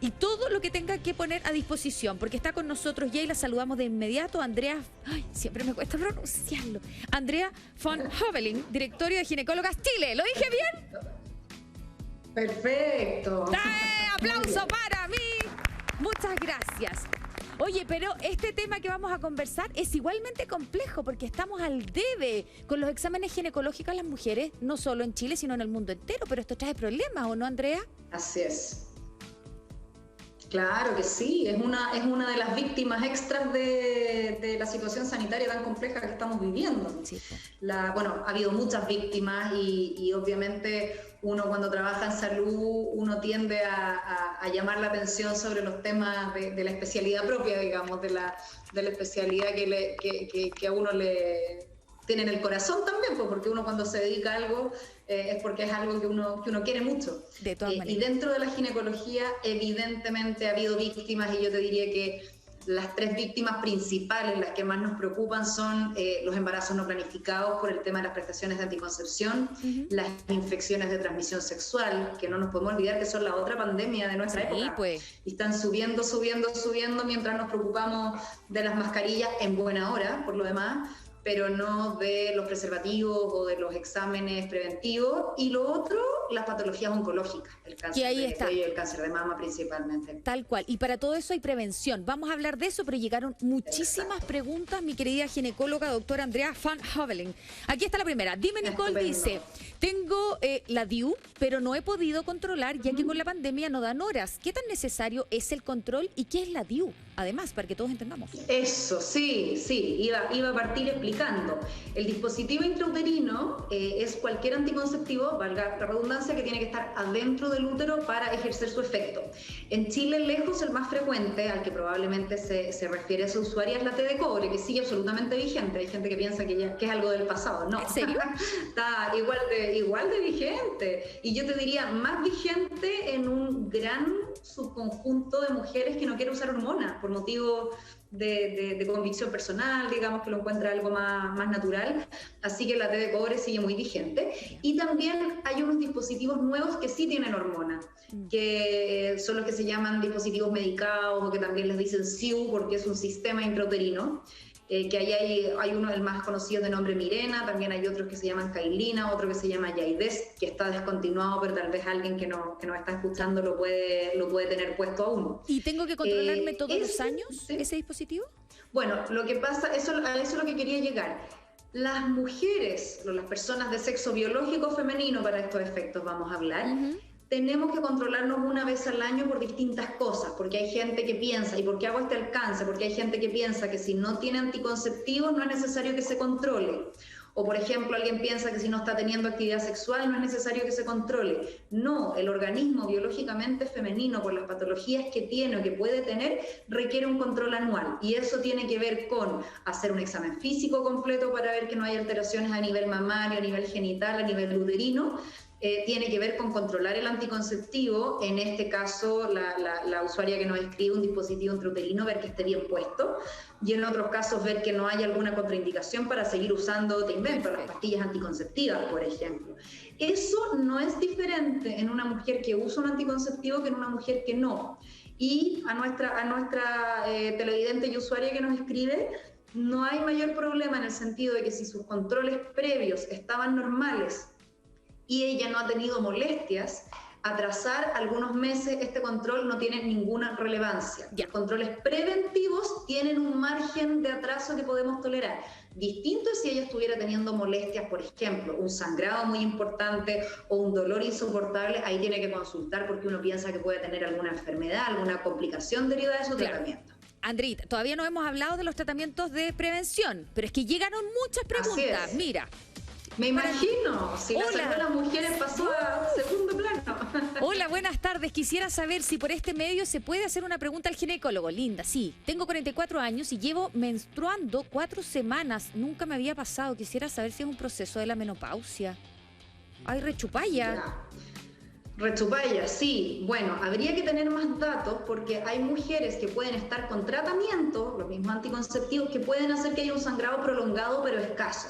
y todo lo que tenga que poner a disposición, porque está con nosotros ya y la saludamos de inmediato, Andrea, ay, siempre me cuesta pronunciarlo, Andrea von Hoveling, directorio de Ginecólogas Chile. ¿Lo dije bien? Perfecto. ¡Aplauso para mí! Muchas gracias. Oye, pero este tema que vamos a conversar es igualmente complejo porque estamos al debe con los exámenes ginecológicos a las mujeres, no solo en Chile, sino en el mundo entero, pero esto trae problemas, ¿o no, Andrea? Así es. Claro que sí, es una de las víctimas extras de la situación sanitaria tan compleja que estamos viviendo. Sí. Bueno, ha habido muchas víctimas y obviamente uno cuando trabaja en salud, uno tiende a llamar la atención sobre los temas de la especialidad propia, digamos, de la especialidad que a uno le tiene en el corazón también, pues, porque uno cuando se dedica a algo es porque es algo que uno quiere mucho. De todas maneras. Y dentro de la ginecología evidentemente ha habido víctimas y yo te diría que las tres víctimas principales, las que más nos preocupan, son los embarazos no planificados por el tema de las prestaciones de anticoncepción, las infecciones de transmisión sexual, que no nos podemos olvidar que son la otra pandemia de nuestra época. Pues. Y están subiendo mientras nos preocupamos de las mascarillas en buena hora, por lo demás, pero no de los preservativos o de los exámenes preventivos. Y lo otro, las patologías oncológicas, el cáncer de cuello y el cáncer de mama principalmente. Tal cual. Y para todo eso hay prevención. Vamos a hablar de eso, pero llegaron muchísimas preguntas, mi querida ginecóloga, doctora Andrea von Hoveling. Aquí está la primera. Dime, Nicole, dice, tengo la DIU, pero no he podido controlar ya que con la pandemia no dan horas. ¿Qué tan necesario es el control y qué es la DIU? Además, para que todos entendamos. Eso, sí, iba a partir explicando. El dispositivo intrauterino es cualquier anticonceptivo, valga la redundancia, que tiene que estar adentro del útero para ejercer su efecto. En Chile, lejos, el más frecuente, al que probablemente se refiere a su usuaria, es la T de cobre, que sigue absolutamente vigente. Hay gente que piensa que es algo del pasado. No, ¿en serio? Está igual de vigente. Y yo te diría, más vigente en un gran subconjunto de mujeres que no quieren usar hormonas por motivos de convicción personal, digamos, que lo encuentra algo más natural. Así que la T de cobre sigue muy vigente. Y también hay unos dispositivos nuevos que sí tienen hormona, que son los que se llaman dispositivos medicados o que también les dicen SIU porque es un sistema intrauterino. Que ahí hay uno, el más conocido de nombre Mirena, también hay otros que se llaman Cailina, otro que se llama Yaides, que está descontinuado, pero tal vez alguien que nos está escuchando lo puede tener puesto aún. ¿Y tengo que controlarme todos los años ese dispositivo? Bueno, lo que pasa, a eso es lo que quería llegar. Las mujeres, o las personas de sexo biológico femenino, para estos efectos vamos a hablar, tenemos que controlarnos una vez al año por distintas cosas, porque hay gente que piensa, ¿y por qué hago este alcance? Porque hay gente que piensa que si no tiene anticonceptivos no es necesario que se controle. O, por ejemplo, alguien piensa que si no está teniendo actividad sexual no es necesario que se controle. No, el organismo biológicamente femenino, por las patologías que tiene o que puede tener, requiere un control anual. Y eso tiene que ver con hacer un examen físico completo para ver que no hay alteraciones a nivel mamario, a nivel genital, a nivel uterino. Tiene que ver con controlar el anticonceptivo, en este caso la usuaria que nos escribe un dispositivo intrauterino, ver que esté bien puesto, y en otros casos ver que no hay alguna contraindicación para seguir usando, te invento, las pastillas anticonceptivas, por ejemplo. Eso no es diferente en una mujer que usa un anticonceptivo que en una mujer que no. Y a nuestra televidente y usuaria que nos escribe, no hay mayor problema en el sentido de que si sus controles previos estaban normales y ella no ha tenido molestias, atrasar algunos meses este control no tiene ninguna relevancia. Los controles preventivos tienen un margen de atraso que podemos tolerar. Distinto es si ella estuviera teniendo molestias, por ejemplo, un sangrado muy importante o un dolor insoportable, ahí tiene que consultar porque uno piensa que puede tener alguna enfermedad, alguna complicación derivada de su tratamiento. Andreita, todavía no hemos hablado de los tratamientos de prevención, pero es que llegaron muchas preguntas. Mira. Me imagino, si la salud de las mujeres pasó a segundo plano. Hola, buenas tardes. Quisiera saber si por este medio se puede hacer una pregunta al ginecólogo. Linda, sí. Tengo 44 años y llevo menstruando 4 semanas. Nunca me había pasado. Quisiera saber si es un proceso de la menopausia. Ay, rechupalla. Rechupalla, sí. Bueno, habría que tener más datos porque hay mujeres que pueden estar con tratamiento, los mismos anticonceptivos, que pueden hacer que haya un sangrado prolongado pero escaso.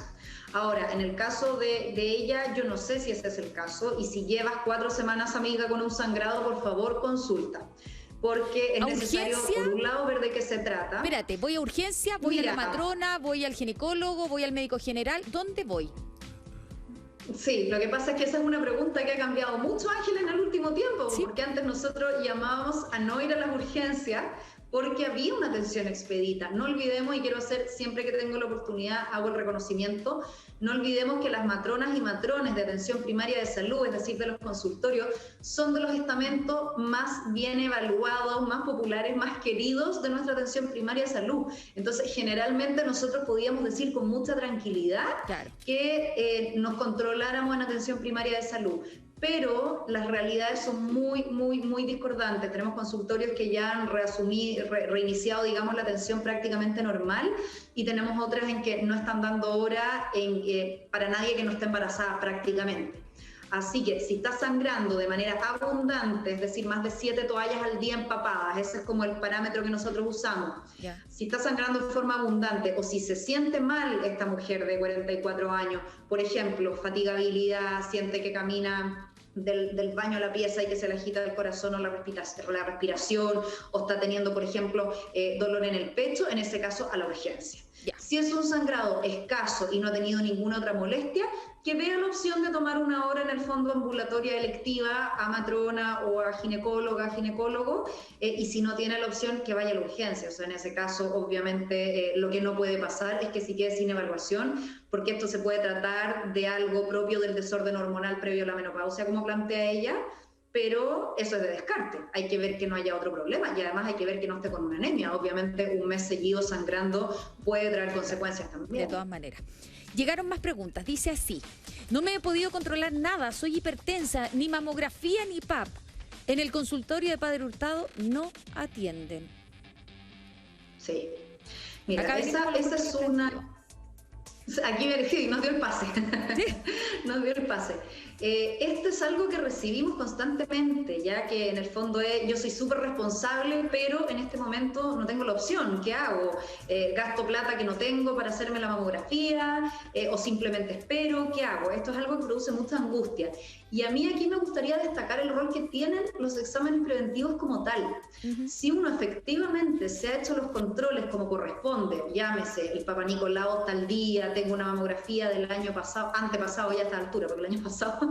Ahora, en el caso de ella, yo no sé si ese es el caso, y si llevas 4 semanas, amiga, con un sangrado, por favor, consulta. porque es ¿A necesario, urgencia? por un lado, ver de qué se trata. Espérate, voy a urgencia, voy a Mira, la matrona, voy al ginecólogo, voy al médico general. ¿Dónde voy? sí, lo que pasa es que esa es una pregunta que ha cambiado mucho, Ángel, en el último tiempo, Sí. porque antes nosotros llamábamos a no ir a las urgencias porque había una atención expedita. No olvidemos, y quiero hacer, siempre que tengo la oportunidad, hago el reconocimiento, no olvidemos que las matronas y matrones de atención primaria de salud, es decir, de los consultorios, son de los estamentos más bien evaluados, más populares, más queridos de nuestra atención primaria de salud. Entonces, generalmente nosotros podíamos decir con mucha tranquilidad Claro. que nos controláramos en atención primaria de salud. Pero las realidades son muy discordantes. Tenemos consultorios que ya han reiniciado, digamos, la atención prácticamente normal, y tenemos otras en que no están dando hora para nadie que no esté embarazada prácticamente. Así que si está sangrando de manera abundante, es decir, más de 7 toallas al día empapadas, ese es como el parámetro que nosotros usamos. Ya. Si está sangrando de forma abundante, o si se siente mal esta mujer de 44 años, por ejemplo, fatigabilidad, siente que camina del baño a la pieza y que se le agita el corazón o la respiración, o está teniendo, por ejemplo, dolor en el pecho, en ese caso a la urgencia. Ya. Si es un sangrado escaso y no ha tenido ninguna otra molestia, que vea la opción de tomar una hora en el fondo ambulatoria electiva a matrona o a ginecóloga, ginecólogo, y si no tiene la opción, que vaya a la urgencia. O sea, en ese caso, obviamente, lo que no puede pasar es que si quede sin evaluación, porque esto se puede tratar de algo propio del desorden hormonal previo a la menopausia, como plantea ella, pero eso es de descarte. Hay que ver que no haya otro problema, y además hay que ver que no esté con una anemia. Obviamente un mes seguido sangrando puede traer consecuencias también. De todas maneras. Llegaron más preguntas. Dice así: no me he podido controlar nada, soy hipertensa, ni mamografía ni PAP. En el consultorio de Padre Hurtado no atienden. Sí. Mira, Acá esa es una... Aquí sí, nos dio el pase. Nos dio el pase. Esto es algo que recibimos constantemente, ya que en el fondo yo soy súper responsable, pero en este momento no tengo la opción. ¿Qué hago? ¿Gasto plata que no tengo para hacerme la mamografía? ¿O simplemente espero? ¿Qué hago? Esto es algo que produce mucha angustia. Y a mí aquí me gustaría destacar el rol que tienen los exámenes preventivos como tal. Si uno efectivamente se ha hecho los controles como corresponde, llámese el Papa Nicolau tal día, tengo una mamografía del año pasado, antepasado ya a esta altura, porque el año pasado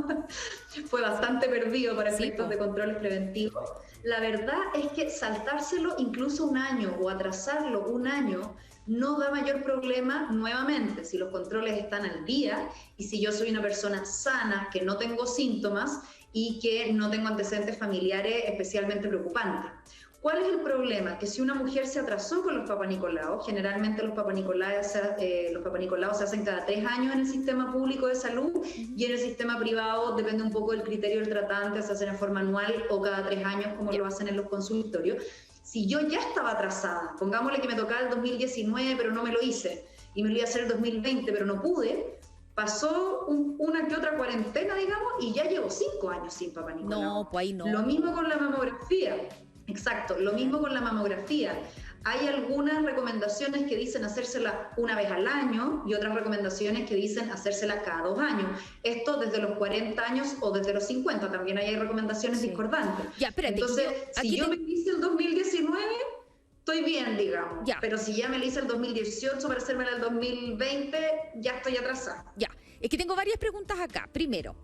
fue bastante perdido para efectos de controles preventivos. La verdad es que saltárselo incluso un año o atrasarlo un año no da mayor problema nuevamente si los controles están al día y si yo soy una persona sana, que no tengo síntomas y que no tengo antecedentes familiares especialmente preocupantes. ¿Cuál es el problema? Que si una mujer se atrasó con los Papa Nicolau, generalmente los Papa Nicolau se hacen cada 3 años en el sistema público de salud, y en el sistema privado depende un poco del criterio del tratante, se hacen en forma anual o cada 3 años como lo hacen en los consultorios. Si yo ya estaba atrasada, pongámosle que me tocaba el 2019 pero no me lo hice, y me lo iba a hacer el 2020 pero no pude, pasó una que otra cuarentena, digamos, y ya llevo 5 años sin Papa Nicolau. No, pues ahí no. Lo mismo con la mamografía. Exacto, lo mismo con la mamografía. Hay algunas recomendaciones que dicen hacérsela una vez al año y otras recomendaciones que dicen hacérsela cada 2 años. Esto desde los 40 años o desde los 50, también hay recomendaciones discordantes. Ya, espérate, entonces, si yo me hice el 2019, estoy bien, digamos. Ya. Pero si ya me la hice el 2018 para hacérmela el 2020, ya estoy atrasada. Ya, es que tengo varias preguntas acá. Primero,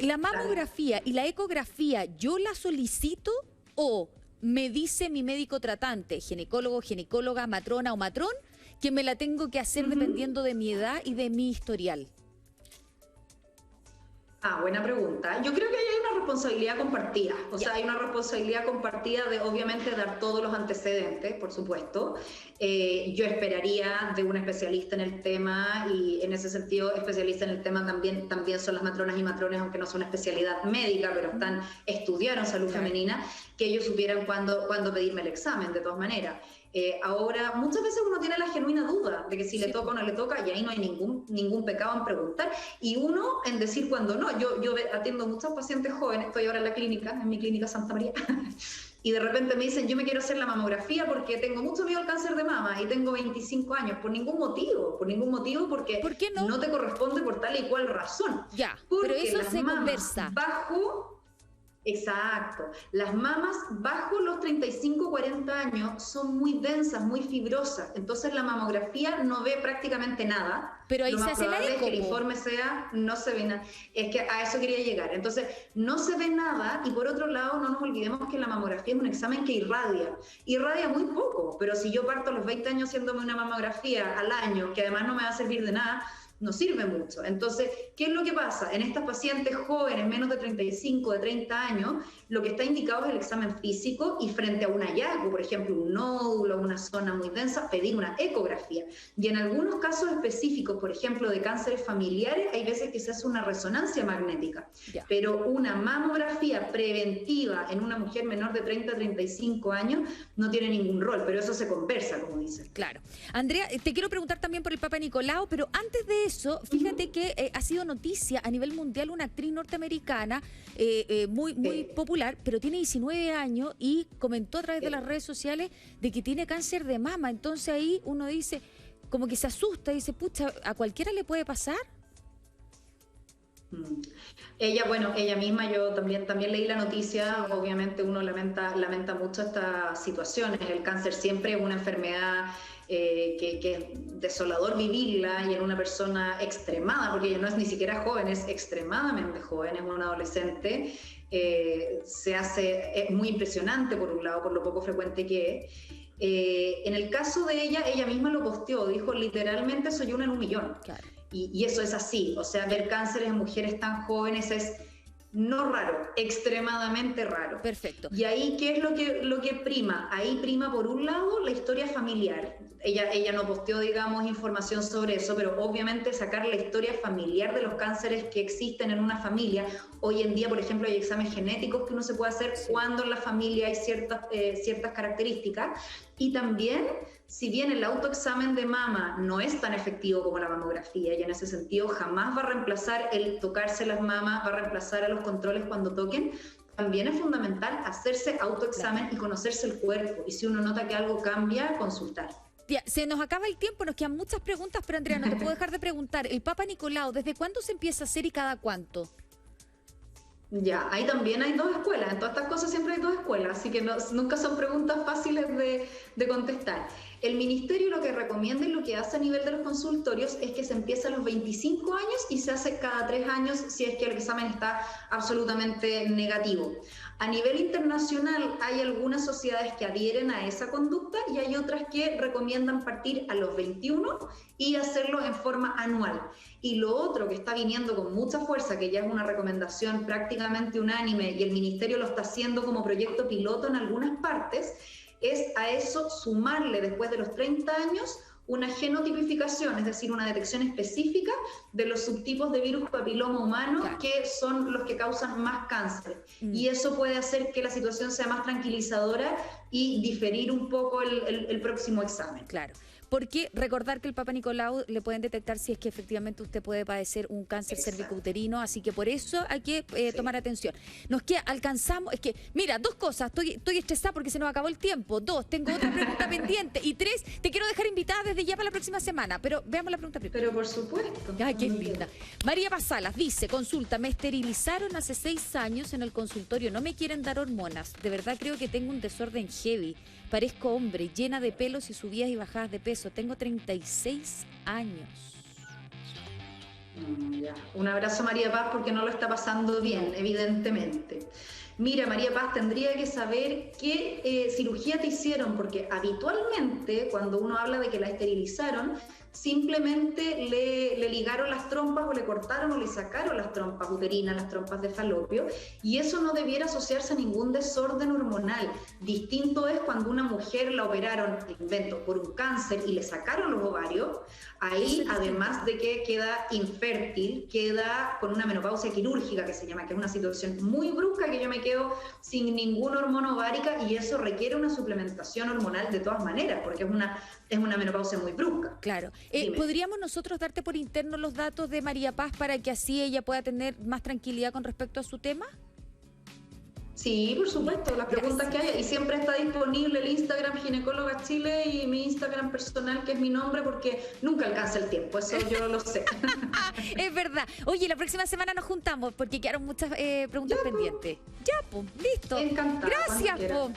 ¿la mamografía y la ecografía yo la solicito o me dice mi médico tratante, ginecólogo, ginecóloga, matrona o matrón, que me la tengo que hacer dependiendo de mi edad y de mi historial? Buena pregunta. Yo creo que ahí hay una responsabilidad compartida. O sea, hay una responsabilidad compartida de, obviamente, dar todos los antecedentes, por supuesto. Yo esperaría de un especialista en el tema, y en ese sentido, especialista en el tema también son las matronas y matrones, aunque no son una especialidad médica, pero estudiaron salud femenina, que ellos supieran cuándo pedirme el examen, de todas maneras. Ahora, muchas veces uno tiene la genuina duda de que si le toca o no le toca, y ahí no hay ningún pecado en preguntar, y uno en decir cuando no. Yo atiendo muchos pacientes jóvenes, estoy ahora en la clínica, en mi clínica Santa María, y de repente me dicen, yo me quiero hacer la mamografía porque tengo mucho miedo al cáncer de mama y tengo 25 años, por ningún motivo, porque ¿por qué no? No te corresponde por tal y cual razón. Ya, porque pero eso las se mamas conversa. Exacto. Las mamas bajo los 35, 40 años son muy densas, muy fibrosas. Entonces la mamografía no ve prácticamente nada. Pero ahí Lo se más hace la probable es que el eco, po. informe sea, no se ve nada. Es que a eso quería llegar. Entonces, no se ve nada y por otro lado, no nos olvidemos que la mamografía es un examen que irradia. Irradia muy poco, pero si yo parto a los 20 años haciéndome una mamografía al año, que además no me va a servir de nada, no sirve mucho. Entonces, ¿qué es lo que pasa? En estas pacientes jóvenes, menos de 35, de 30 años, lo que está indicado es el examen físico y frente a un hallazgo, por ejemplo, un nódulo, una zona muy densa, pedir una ecografía. Y en algunos casos específicos, por ejemplo, de cánceres familiares, hay veces que se hace una resonancia magnética. Ya. Pero una mamografía preventiva en una mujer menor de 30 a 35 años no tiene ningún rol, pero eso se conversa, como dicen. Claro. Andrea, te quiero preguntar también por el Papa Nicolau, pero antes de eso, fíjate que ha sido noticia a nivel mundial una actriz norteamericana muy popular, pero tiene 19 años y comentó a través de las redes sociales de que tiene cáncer de mama. Entonces ahí uno dice, como que se asusta, dice, pucha, ¿a cualquiera le puede pasar? Ella, bueno, ella misma, yo también leí la noticia, obviamente uno lamenta mucho estas situaciones, el cáncer siempre es una enfermedad que es desolador vivirla y en una persona extremada, porque ella no es ni siquiera joven, es extremadamente joven, es una adolescente, es muy impresionante por un lado, por lo poco frecuente que es. En el caso de ella misma lo posteó, dijo literalmente soy una en 1.000.000. Claro. Y eso es así, o sea, ver cánceres en mujeres tan jóvenes es no raro, extremadamente raro. Perfecto. Y ahí, ¿qué es lo que prima? Ahí prima, por un lado, la historia familiar. Ella no posteó, digamos, información sobre eso, pero obviamente sacar la historia familiar de los cánceres que existen en una familia. Hoy en día, por ejemplo, hay exámenes genéticos que uno se puede hacer cuando en la familia hay ciertas características. Y también, si bien el autoexamen de mama no es tan efectivo como la mamografía, y en ese sentido jamás va a reemplazar el tocarse las mamas, va a reemplazar a los controles cuando toquen, también es fundamental hacerse autoexamen y conocerse el cuerpo. Y si uno nota que algo cambia, consultar. Tía, se nos acaba el tiempo, nos quedan muchas preguntas, pero Andrea, no te puedo dejar de preguntar. El Papa Nicolau, ¿desde cuándo se empieza a hacer y cada cuánto? Ya, ahí también hay dos escuelas, en todas estas cosas siempre hay dos escuelas, así que nunca son preguntas fáciles de contestar. El ministerio lo que recomienda y lo que hace a nivel de los consultorios es que se empieza a los 25 años y se hace cada 3 años si es que el examen está absolutamente negativo. A nivel internacional hay algunas sociedades que adhieren a esa conducta y hay otras que recomiendan partir a los 21 y hacerlo en forma anual. Y lo otro que está viniendo con mucha fuerza, que ya es una recomendación prácticamente unánime y el ministerio lo está haciendo como proyecto piloto en algunas partes, es a eso sumarle después de los 30 años una genotipificación, es decir, una detección específica de los subtipos de virus papiloma humano que son los que causan más cáncer. Y eso puede hacer que la situación sea más tranquilizadora y diferir un poco el próximo examen. Claro. Porque recordar que el Papa Nicolau le pueden detectar si es que efectivamente usted puede padecer un cáncer cervicouterino, así que por eso hay que tomar atención. Nos queda, alcanzamos, es que, mira, 2 cosas, estoy estresada porque se nos acabó el tiempo, 2, tengo otra pregunta pendiente, y 3, te quiero dejar invitada desde ya para la próxima semana, pero veamos la pregunta primero. Pero por supuesto. Ay, qué linda. María Pasalas dice, consulta, me esterilizaron hace 6 años en el consultorio, no me quieren dar hormonas, de verdad creo que tengo un desorden heavy. Parezco hombre, llena de pelos y subidas y bajadas de peso. Tengo 36 años. Ya. Un abrazo, María Paz, porque no lo está pasando bien, evidentemente. Mira, María Paz, tendría que saber qué cirugía te hicieron, porque habitualmente cuando uno habla de que la esterilizaron, simplemente le ligaron las trompas o le cortaron o le sacaron las trompas uterinas, las trompas de falopio, y eso no debiera asociarse a ningún desorden hormonal. Distinto es cuando una mujer la operaron, invento, por un cáncer y le sacaron los ovarios, ahí además de que queda infértil, queda con una menopausia quirúrgica que se llama, que es una situación muy brusca que yo me quedo sin ninguna hormona ovárica y eso requiere una suplementación hormonal de todas maneras, porque es una menopausia muy brusca. Claro. ¿Podríamos nosotros darte por interno los datos de María Paz para que así ella pueda tener más tranquilidad con respecto a su tema? Sí, por supuesto, las preguntas que haya. Y siempre está disponible el Instagram Ginecóloga Chile y mi Instagram personal, que es mi nombre, porque nunca alcanza el tiempo, eso yo lo sé. Es verdad. Oye, la próxima semana nos juntamos porque quedaron muchas preguntas pendientes. Ya, pues, listo. Encantada. Gracias, po.